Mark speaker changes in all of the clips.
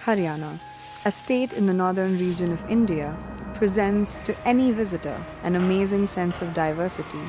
Speaker 1: Haryana, a state in the northern region of India, presents to any visitor an amazing sense of diversity.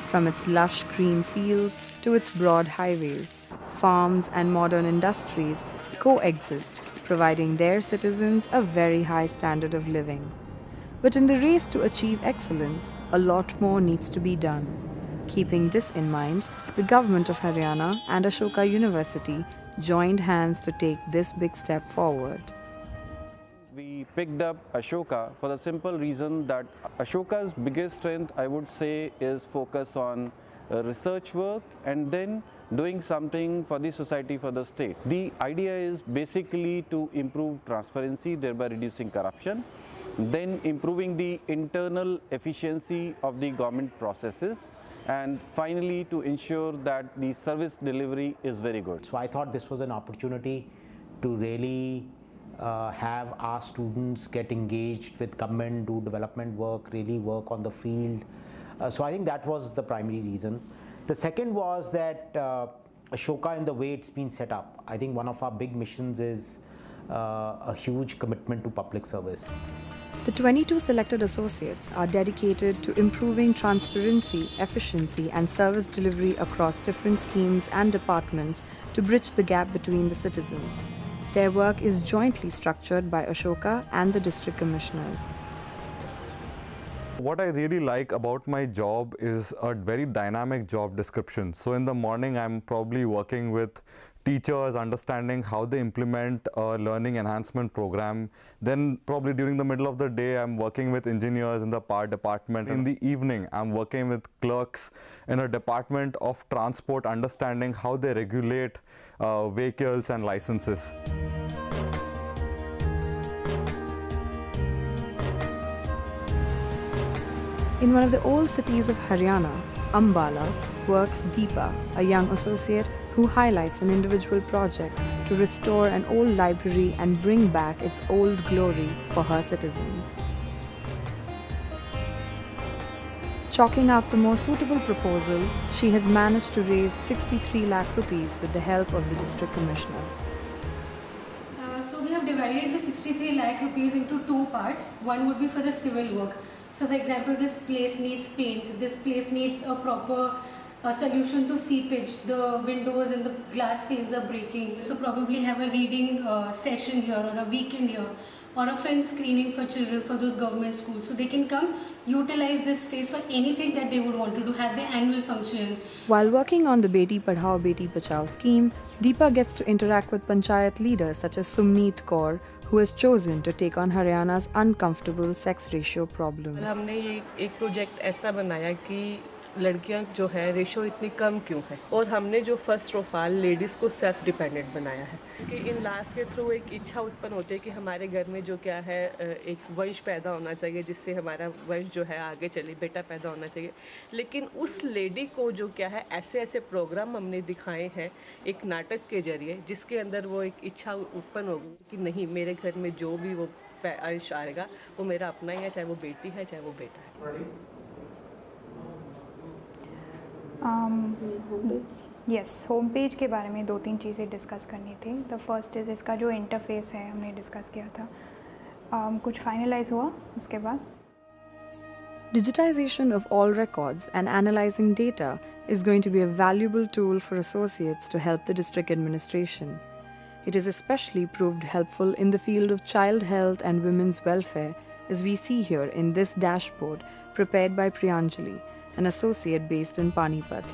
Speaker 1: From its lush green fields to its broad highways, farms and modern industries coexist, providing their citizens a very high standard of living. But in the race to achieve excellence, a lot more needs to be done. Keeping this in mind, the government of Haryana and Ashoka University joined hands to take this big step forward.
Speaker 2: We picked up Ashoka for the simple reason that Ashoka's biggest strength, I would say, is focus on research work and then doing something for the society, for the state. The idea is basically to improve transparency, thereby reducing corruption, then improving the internal efficiency of the government processes, and finally to ensure that the service delivery is very good.
Speaker 3: So I thought this was an opportunity to really have our students get engaged with government, do development work, really work on the field. So I think that was the primary reason. The second was that Ashoka, in the way it's been set up, I think one of our big missions is a huge commitment to public service.
Speaker 1: The 22 selected associates are dedicated to improving transparency, efficiency, and service delivery across different schemes and departments to bridge the gap between the citizens. Their work is jointly structured by Ashoka and the district commissioners.
Speaker 4: What I really like about my job is a very dynamic job description. So in the morning, I'm probably working with teachers, understanding how they implement a learning enhancement program. Then probably during the middle of the day, I'm working with engineers in the power department. In the evening, I'm working with clerks in a department of transport, understanding how they regulate vehicles and licenses.
Speaker 1: In one of the old cities of Haryana, Ambala, works Deepa, a young associate who highlights an individual project to restore an old library and bring back its old glory for her citizens. Chalking out the more suitable proposal, she has managed to raise 63 lakh rupees with the help of the district commissioner.
Speaker 5: So we have divided the 63 lakh rupees into two parts. One would be for the civil work. So for example, this place needs paint, this place needs a proper solution to seepage, the windows and the glass panes are breaking. So probably have a reading session here or a weekend here or a film screening for children for those government schools. So they can come utilize this space for anything that they would want to do, have their annual function.
Speaker 1: While working on the Beti Padhao Beti Bachao scheme, Deepa gets to interact with panchayat leaders such as Sumneet Kaur, who has chosen to take on Haryana's uncomfortable sex ratio problem.
Speaker 6: हमने ये एक project ऐसा बनाया कि लड़कियां जो है ratio इतनी कम क्यों है और हमने जो फर्स्ट ऑफ ऑल लेडीज़ को सेल्फ डिपेंडेंट बनाया है कि इन लास्ट के थ्रू एक इच्छा उत्पन्न होती है कि हमारे घर में जो क्या है एक वंश पैदा होना चाहिए जिससे हमारा वंश जो है आगे चले, बेटा पैदा होना चाहिए। लेकिन उस लेडी को जो क्या है ऐसे ऐसे प्रोग्राम हमने दिखाए हैं एक नाटक के जरिए जिसके अंदर वो एक इच्छा उत्पन्न होगी कि नहीं, मेरे घर में जो भी वो अंश आएगा वो मेरा अपना ही है, चाहे वो बेटी है चाहे वो बेटा है।
Speaker 7: यस, होम पेज के बारे में 2-3 चीज़ें डिस्कस करनी थी। द फर्स्ट इज़ इसका जो इंटरफेस है हमने डिस्कस किया था, कुछ फाइनलाइज हुआ उसके बाद।
Speaker 1: Digitization of all records and analyzing data is going to be a valuable tool for associates to help the district administration. It is especially proved helpful in the field of child health and women's welfare, as we see here in this dashboard prepared by Priyanjali, an associate based in Panipat.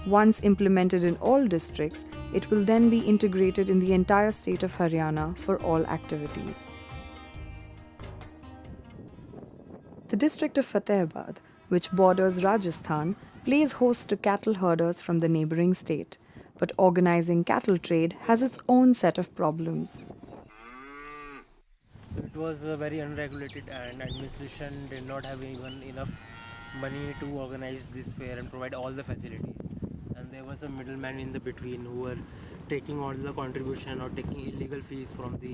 Speaker 1: Once implemented in all districts, it will then be integrated in the entire state of Haryana for all activities. The district of Fatehabad, which borders Rajasthan, plays host to cattle herders from the neighbouring state, but organising cattle trade has its own set of problems.
Speaker 8: So it was very unregulated and administration did not have even enough money to organize this fair and provide all the facilities. And there was a middleman in the between who were taking all the contribution or taking illegal fees from the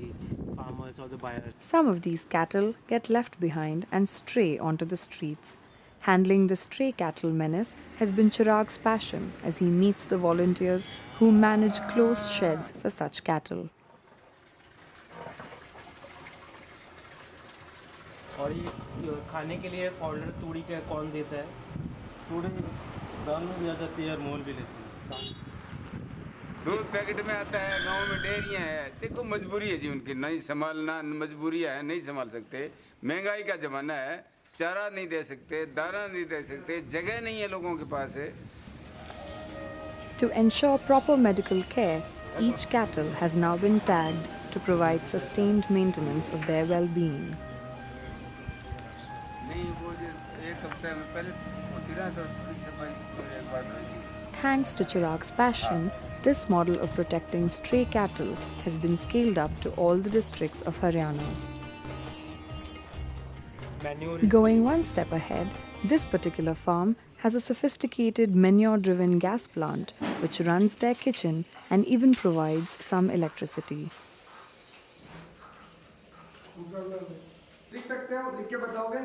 Speaker 8: farmers or the buyers.
Speaker 1: Some of these cattle get left behind and stray onto the streets. Handling the stray cattle menace has been Chirag's passion as he meets the volunteers who manage closed sheds for such cattle.
Speaker 8: और ये खाने के लिए powder तूड़ी का कौन देता है? तूड़ी दाल में भी आ जाती है और मोल भी लेती है।
Speaker 9: दूध पैकेट में आता है, गांव में डेयरियाँ है। देखो मजबूरी है जी उनकी, नहीं संभालना, मजबूरी है, नहीं संभाल सकते। महंगाई का ज़माना है, चारा नहीं दे सकते, दाना नहीं दे सकते, जगह नहीं है लोगों के पास है।
Speaker 1: To ensure proper medical care, each cattle has now been tagged to provide sustained maintenance of their well-being.
Speaker 9: नहीं वो एक हफ्ते में पहले होती रहा तो एक बार ऐसी।
Speaker 1: Thanks to Chirag's passion, this model of protecting stray cattle has been scaled up to all the districts of Haryana. Going one step ahead, this particular farm has a sophisticated manure-driven gas plant which runs their kitchen and even provides some electricity.
Speaker 10: लिख सकते हो, लिख के बताओगे?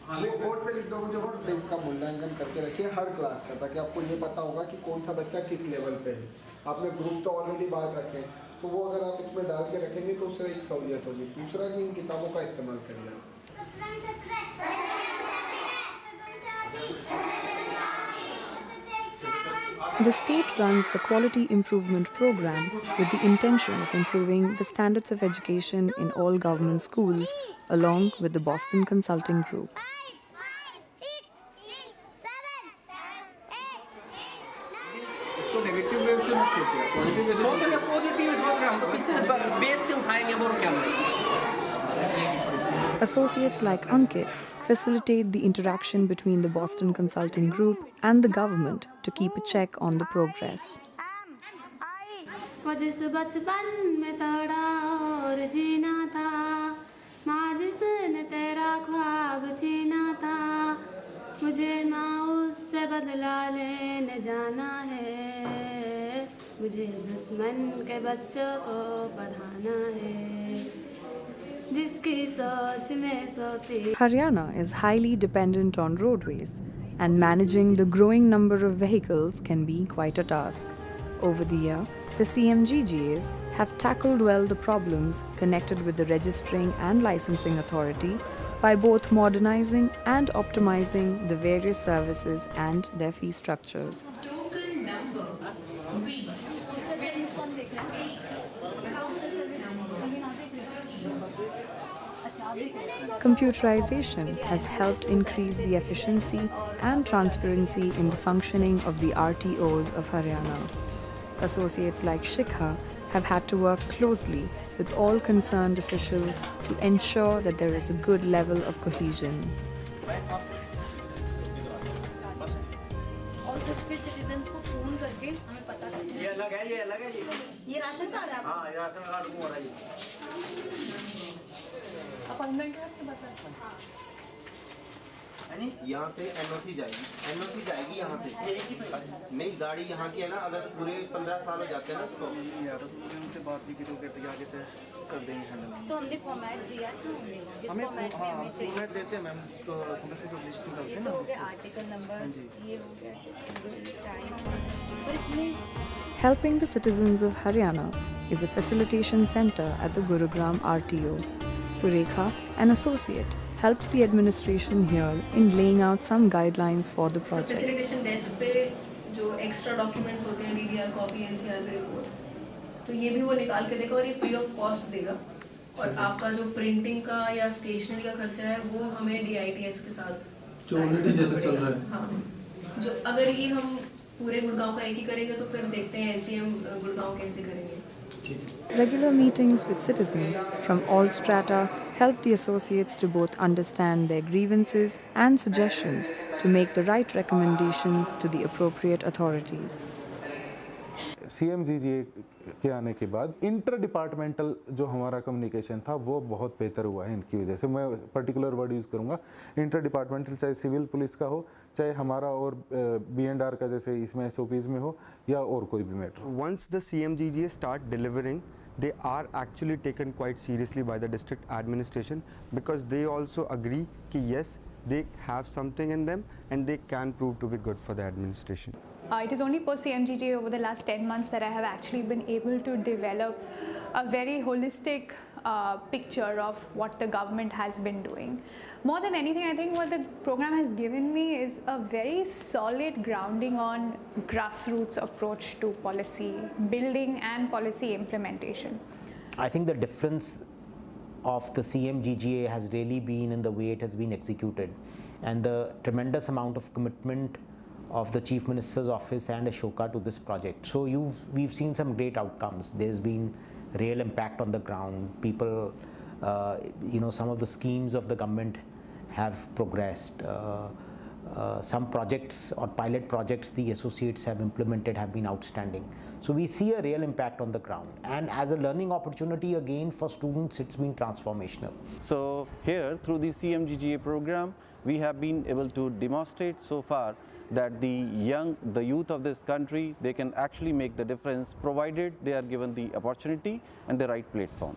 Speaker 10: वो board पे लिख दो मुझे, बोर्ड पे इसका मूल्यांकन करके रखिए हर क्लास का, ताकि आपको ये पता होगा कि कौन सा बच्चा किस लेवल पे है। आपने ग्रुप तो ऑलरेडी बात रखे, तो वो अगर आप इसमें डाल के रखेंगे तो उससे एक सहूलियत होगी। दूसरा कि इन किताबों का इस्तेमाल करिए।
Speaker 1: The state runs the Quality Improvement Program with the intention of improving the standards of education in all government schools, along with the Boston Consulting Group.
Speaker 10: इसको नेगेटिव वेव से मत सोचिए, पॉजिटिव वेव से सोचिए।
Speaker 11: पॉजिटिव सोच रहे हम तो पीछे बेस से उठाएंगे और क्या
Speaker 1: Associates like Ankit facilitate the interaction between the Boston Consulting Group and the government to keep a check on the progress.
Speaker 5: वो जिस बचपन में तोड़ा और जीना था, माँ जिसने तेरा ख्वाब छीना था, मुझे माँ उससे बदला लेने जाना है, मुझे दुश्मन के बच्चों को पढ़ाना है, जिसकी सोच में सोती।
Speaker 1: Haryana is highly dependent on roadways, and managing the growing number of vehicles can be quite a task. Over the year, the CMGGAs have tackled well the problems connected with the registering and licensing authority by both modernizing and optimizing the various services and their fee structures.
Speaker 12: Token number B.
Speaker 1: Computerization has helped increase the efficiency and transparency in the functioning of the RTOs of Haryana. Associates like Shikha have had to work closely with all concerned officials to ensure that there is a good level of cohesion.
Speaker 12: और कुछ भी citizens को phone करके हमें पता करना है। ये अलग है ये राशन कार्ड है। हाँ, ये राशन कार्ड वो वाला ही।
Speaker 5: अपॉइंटमेंट है आपके पास?
Speaker 13: यहाँ से एनओसी जाएगी यहाँ से। नहीं गाड़ी यहाँ की है ना, अगर पूरे 15 साल हो जाते हैं ना उसको। यार उनसे बात भी की तो कहते हैं आगे से कर देंगे हैंडल।
Speaker 12: तो हमने फॉर्मेट दिया है, जिस फॉर्मेट में हमें चाहिए।
Speaker 13: फॉर्मेट देते हैं मैम, उसको कौन से जो लिस्ट निकालते हैं ना।
Speaker 12: ये तो हो गया आर्टिकल नंबर, ये हो गया टाइम, और इसमें
Speaker 1: Helping the citizens of Haryana is a facilitation center at the Gurugram RTO. Surekha, an associate, helps the administration here in laying out some guidelines for the project.
Speaker 14: Facilitation desk पे जो extra documents होते हैं, DDR copy, NCR report, तो ये भी वो निकाल के देगा और ये free of cost देगा। और आपका जो printing का या stationery का खर्चा है वो हमें DITS के साथ
Speaker 10: जो ऑलरेडी जैसे चल रहा है।
Speaker 14: हाँ, जो अगर ये हम पूरे गुड़गांव का एक ही करेंगे तो फिर देखते हैं SDM गुड़गांव कैसे करेंगे।
Speaker 1: Regular meetings with citizens from all strata help the associates to both understand their grievances and suggestions to make the right recommendations to the appropriate authorities.
Speaker 15: CMGGA के आने के बाद इंटर डिपार्टमेंटल जो हमारा कम्युनिकेशन था वो बहुत बेहतर हुआ है इनकी वजह से। मैं पर्टिकुलर वर्ड यूज़ करूँगा, इंटर डिपार्टमेंटल, चाहे सिविल पुलिस का हो, चाहे हमारा और B&R का जैसे इसमें SOPs में हो, या और कोई भी matter.
Speaker 16: Once the CMGGA start delivering, they are actually taken quite seriously by the district administration, because they also agree कि yes, they have something in them and they can prove to be good for the administration.
Speaker 7: It is only post CMGGA over the last 10 months that I have actually been able to develop a very holistic picture of what the government has been doing. More than anything, I think what the program has given me is a very solid grounding on grassroots approach to policy building and policy implementation.
Speaker 3: I think the difference of the CMGGA has really been in the way it has been executed and the tremendous amount of commitment of the Chief Minister's Office and Ashoka to this project. So we've seen some great outcomes. There's been real impact on the ground. People, some of the schemes of the government have progressed. Some projects or pilot projects the associates have implemented have been outstanding. So we see a real impact on the ground, and as a learning opportunity again for students, it's been transformational.
Speaker 2: So here through the CMGGA program, we have been able to demonstrate so far that the youth of this country, they can actually make the difference provided they are given the opportunity and the right platform.